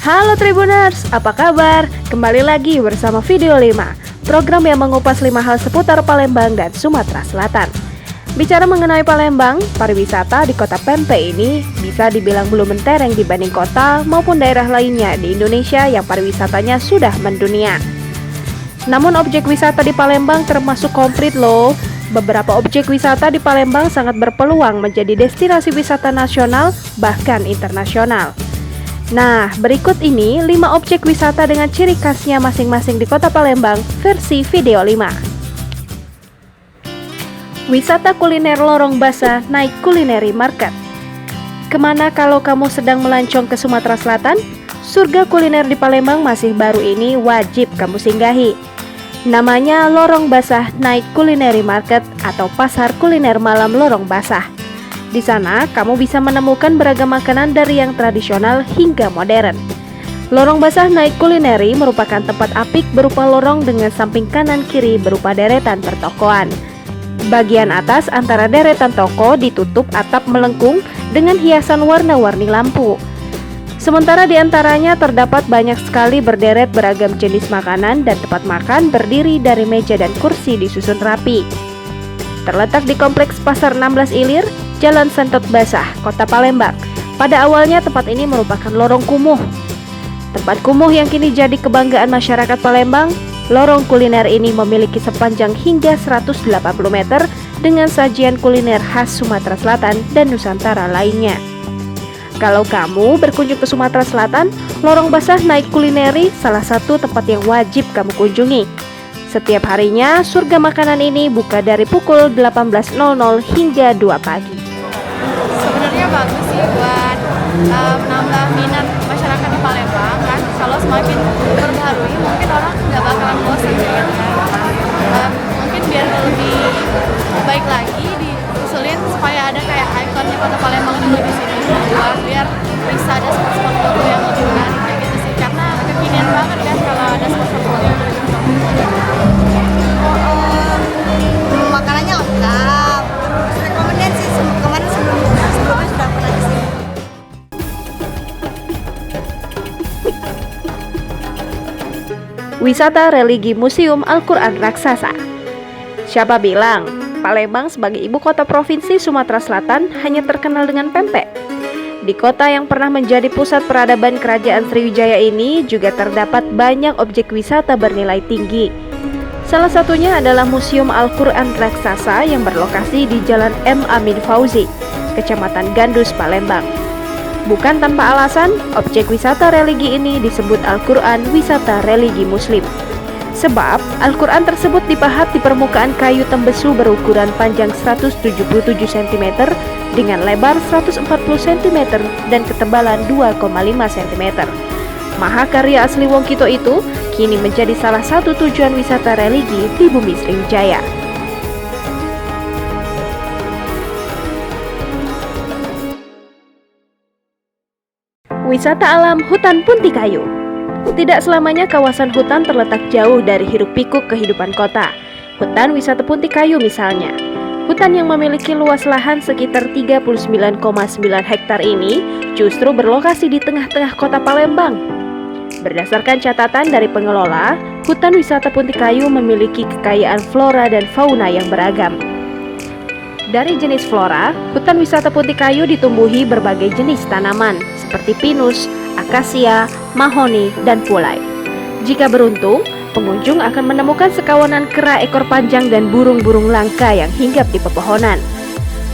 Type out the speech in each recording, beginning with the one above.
Halo Tribuners, apa kabar? Kembali lagi bersama Video 5, program yang mengupas 5 hal seputar Palembang dan Sumatera Selatan. Bicara mengenai Palembang, pariwisata di kota Pempek ini bisa dibilang belum mentereng dibanding kota maupun daerah lainnya di Indonesia yang pariwisatanya sudah mendunia. Namun objek wisata di Palembang termasuk komplit loh. Beberapa objek wisata di Palembang sangat berpeluang menjadi destinasi wisata nasional bahkan internasional. Nah, berikut ini 5 objek wisata dengan ciri khasnya masing-masing di kota Palembang versi Video 5. Wisata kuliner Lorong Basah Night Culinary Market. Kemana kalau kamu sedang melancong ke Sumatera Selatan? Surga kuliner di Palembang masih baru ini wajib kamu singgahi. Namanya Lorong Basah Night Culinary Market atau Pasar Kuliner Malam Lorong Basah. Di sana, kamu bisa menemukan beragam makanan dari yang tradisional hingga modern. Lorong Basah Night Culinary merupakan tempat apik berupa lorong dengan samping kanan kiri berupa deretan pertokoan. Bagian atas antara deretan toko ditutup atap melengkung dengan hiasan warna-warni lampu. Sementara di antaranya terdapat banyak sekali berderet beragam jenis makanan dan tempat makan berdiri dari meja dan kursi disusun rapi. Terletak di Kompleks Pasar 16 Ilir, Jalan Sentot Basah, Kota Palembang. Pada awalnya tempat ini merupakan lorong kumuh. Tempat kumuh yang kini jadi kebanggaan masyarakat Palembang, lorong kuliner ini memiliki sepanjang hingga 180 meter dengan sajian kuliner khas Sumatera Selatan dan Nusantara lainnya. Kalau kamu berkunjung ke Sumatera Selatan, Lorong Basah Night Culinary salah satu tempat yang wajib kamu kunjungi. Setiap harinya, surga makanan ini buka dari pukul 18.00 hingga 2 pagi. Sebenarnya bagus sih buat menambah minat masyarakat di Palembang kan. Kalau semakin berbaharui mungkin orang nggak bakalan bosan gitu kan. Mungkin biar lebih baik lagi diusulin supaya ada kayak ikonnya kota Palembang dulu di sini biar bisa ada spot-spot foto yang lebih menarik kayak gitu sih, karena kekinian banget kan kalau ada spot-spot foto. Makanannya lengkap, terus rekomendasi kemarin sebelumnya sudah pernah di sini. Wisata religi Museum Al-Quran Raksasa. Siapa bilang Palembang sebagai ibu kota provinsi Sumatera Selatan hanya terkenal dengan pempek? Di kota yang pernah menjadi pusat peradaban Kerajaan Sriwijaya ini juga terdapat banyak objek wisata bernilai tinggi. Salah satunya adalah Museum Al-Quran Raksasa yang berlokasi di Jalan M. Amin Fauzi, Kecamatan Gandus, Palembang. Bukan tanpa alasan, objek wisata religi ini disebut Al-Quran Wisata Religi Muslim. Sebab, Al-Quran tersebut dipahat di permukaan kayu tembesu berukuran panjang 177 cm dengan lebar 140 cm dan ketebalan 2,5 cm. Mahakarya asli Wong Kito itu kini menjadi salah satu tujuan wisata religi di bumi Sriwijaya. Wisata alam hutan Punti Kayu. Tidak selamanya kawasan hutan terletak jauh dari hiruk-pikuk kehidupan kota. Hutan wisata Punti Kayu misalnya. Hutan yang memiliki luas lahan sekitar 39,9 hektar ini justru berlokasi di tengah-tengah kota Palembang. Berdasarkan catatan dari pengelola, hutan wisata Punti Kayu memiliki kekayaan flora dan fauna yang beragam. Dari jenis flora, hutan wisata Punti Kayu ditumbuhi berbagai jenis tanaman seperti pinus, akasia, mahoni, dan pulai. Jika beruntung, pengunjung akan menemukan sekawanan kera ekor panjang dan burung-burung langka yang hinggap di pepohonan.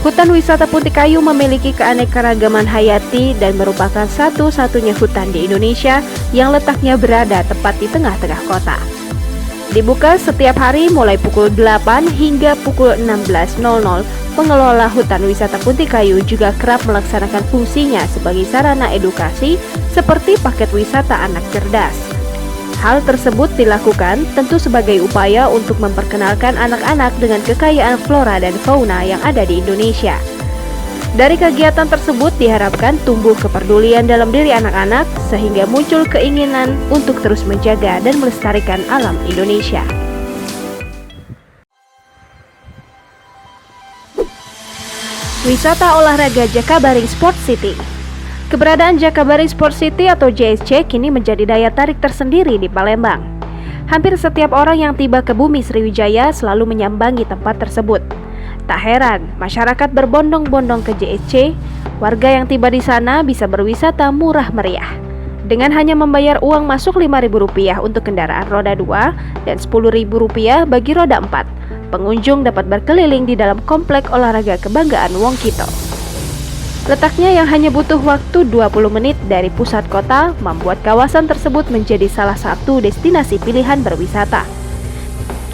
Hutan wisata Punti Kayu memiliki keanekaragaman hayati dan merupakan satu-satunya hutan di Indonesia yang letaknya berada tepat di tengah-tengah kota. Dibuka setiap hari mulai pukul 8 hingga pukul 16.00, pengelola hutan wisata Punti Kayu juga kerap melaksanakan fungsinya sebagai sarana edukasi seperti paket wisata anak cerdas. Hal tersebut dilakukan tentu sebagai upaya untuk memperkenalkan anak-anak dengan kekayaan flora dan fauna yang ada di Indonesia. Dari kegiatan tersebut diharapkan tumbuh kepedulian dalam diri anak-anak sehingga muncul keinginan untuk terus menjaga dan melestarikan alam Indonesia. Wisata olahraga Jakabaring Sport City. Keberadaan Jakabaring Sport City atau JSC kini menjadi daya tarik tersendiri di Palembang. Hampir setiap orang yang tiba ke bumi Sriwijaya selalu menyambangi tempat tersebut. Tak heran, masyarakat berbondong-bondong ke JSC. Warga yang tiba di sana bisa berwisata murah meriah. Dengan hanya membayar uang masuk Rp5.000 untuk kendaraan roda 2 dan Rp10.000 bagi roda 4, pengunjung dapat berkeliling di dalam komplek olahraga kebanggaan Wongkito. Letaknya yang hanya butuh waktu 20 menit dari pusat kota membuat kawasan tersebut menjadi salah satu destinasi pilihan berwisata.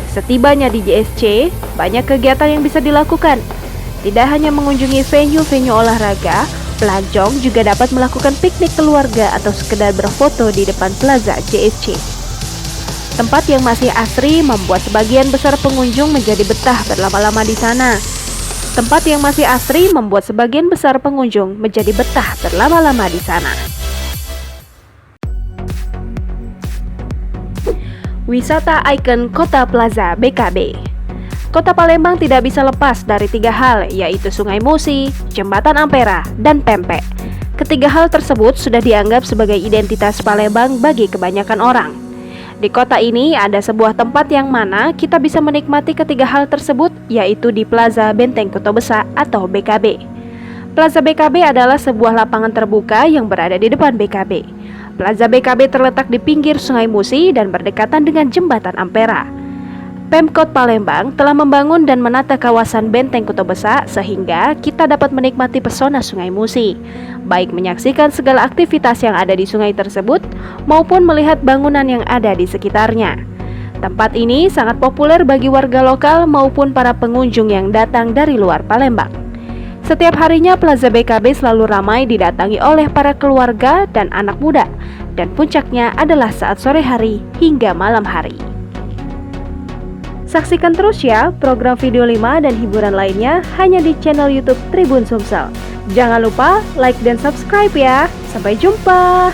Setibanya di JSC, banyak kegiatan yang bisa dilakukan. Tidak hanya mengunjungi venue-venue olahraga, pelancong juga dapat melakukan piknik keluarga atau sekedar berfoto di depan plaza JSC. Tempat yang masih asri membuat sebagian besar pengunjung menjadi betah berlama-lama di sana. Tempat yang masih asri membuat sebagian besar pengunjung menjadi betah berlama-lama di sana. Wisata ikon Kota Plaza BKB. Kota Palembang tidak bisa lepas dari 3 hal, yaitu Sungai Musi, Jembatan Ampera, dan Pempek. Ketiga hal tersebut sudah dianggap sebagai identitas Palembang bagi kebanyakan orang. Di kota ini ada sebuah tempat yang mana kita bisa menikmati ketiga hal tersebut, yaitu di Plaza Benteng Kota Besar atau BKB. Plaza BKB adalah sebuah lapangan terbuka yang berada di depan BKB. Plaza BKB terletak di pinggir Sungai Musi dan berdekatan dengan Jembatan Ampera. Pemkot Palembang telah membangun dan menata kawasan Benteng Kota Besar sehingga kita dapat menikmati pesona Sungai Musi, baik menyaksikan segala aktivitas yang ada di sungai tersebut maupun melihat bangunan yang ada di sekitarnya. Tempat ini sangat populer bagi warga lokal maupun para pengunjung yang datang dari luar Palembang. Setiap harinya Plaza BKB selalu ramai didatangi oleh para keluarga dan anak muda, dan puncaknya adalah saat sore hari hingga malam hari. Saksikan terus ya program video 5 dan hiburan lainnya hanya di channel YouTube Tribun Sumsel. Jangan lupa like dan subscribe ya. Sampai jumpa.